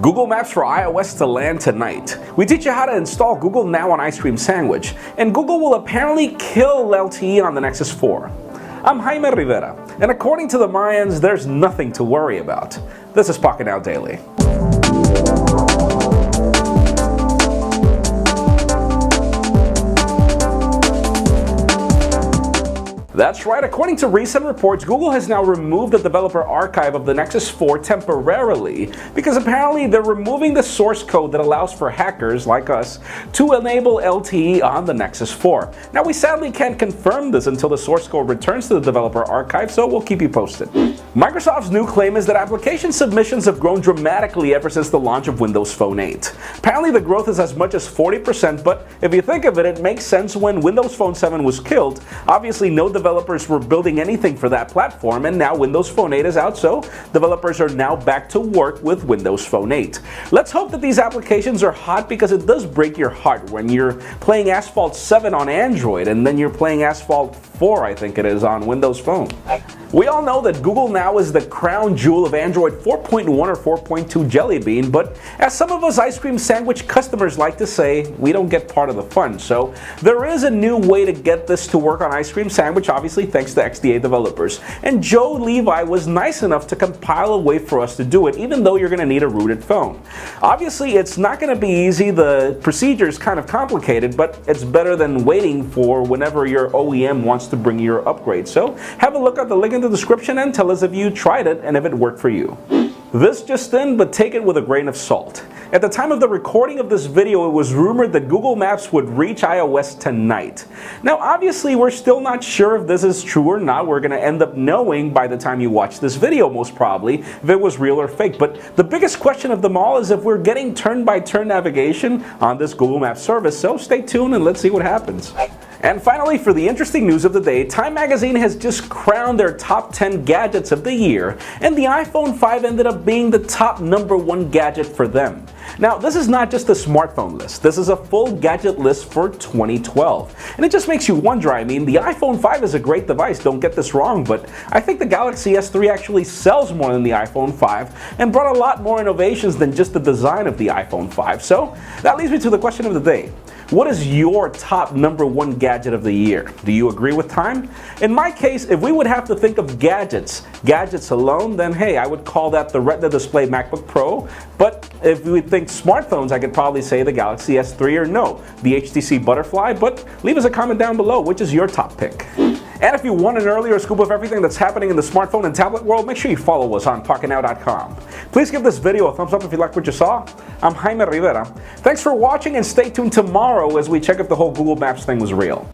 Google Maps for iOS to land tonight. We teach you how to install Google Now on Ice Cream Sandwich, and Google will apparently kill LTE on the Nexus 4. I'm Jaime Rivera, and according to the Mayans, there's nothing to worry about. This is Pocketnow Daily. That's right, according to recent reports, Google has now removed the developer archive of the Nexus 4 temporarily because apparently they're removing the source code that allows for hackers like us to enable LTE on the Nexus 4. Now, we sadly can't confirm this until the source code returns to the developer archive, so we'll keep you posted. Microsoft's new claim is that application submissions have grown dramatically ever since the launch of Windows Phone 8. Apparently the growth is as much as 40%, but if you think of it, it makes sense. When Windows Phone 7 was killed, obviously no developers were building anything for that platform, and now Windows Phone 8 is out, so developers are now back to work with Windows Phone 8. Let's hope that these applications are hot, because it does break your heart when you're playing Asphalt 7 on Android and then you're playing Asphalt 4, I think it is, on Windows Phone. We all know that Google Now is the crown jewel of Android 4.1 or 4.2 Jelly Bean, but as some of us ice cream sandwich customers like to say, we don't get part of the fun. So there is a new way to get this to work on Ice Cream Sandwich, obviously thanks to XDA developers. And Joe Levi was nice enough to compile a way for us to do it, even though you're going to need a rooted phone. Obviously, it's not going to be easy. The procedure is kind of complicated, but it's better than waiting for whenever your OEM wants to bring you your upgrade. So have a look at the link in the description and tell us if you tried it and if it worked for you. This just in, but take it with a grain of salt. At the time of the recording of this video, it was rumored that Google Maps would reach iOS tonight. Now, obviously, we're still not sure if this is true or not. We're going to end up knowing by the time you watch this video, most probably, if it was real or fake. But the biggest question of them all is if we're getting turn-by-turn navigation on this Google Maps service. So stay tuned and let's see what happens. And finally, for the interesting news of the day, Time Magazine has just crowned their top 10 gadgets of the year, and the iPhone 5 ended up being the top #1 gadget for them. Now, this is not just a smartphone list, this is a full gadget list for 2012. And it just makes you wonder. I mean, the iPhone 5 is a great device, don't get this wrong, but I think the Galaxy S3 actually sells more than the iPhone 5 and brought a lot more innovations than just the design of the iPhone 5. So that leads me to the question of the day. What is your top #1 gadget of the year? Do you agree with Time? In my case, if we would have to think of gadgets alone, then hey, I would call that the Retina display MacBook Pro. But if we would think smartphones, I could probably say the Galaxy S3 or no, the HTC Butterfly. But leave us a comment down below. Which is your top pick? And if you want an earlier scoop of everything that's happening in the smartphone and tablet world, make sure you follow us on Pocketnow.com. Please give this video a thumbs up if you liked what you saw. I'm Jaime Rivera. Thanks for watching, and stay tuned tomorrow as we check if the whole Google Maps thing was real.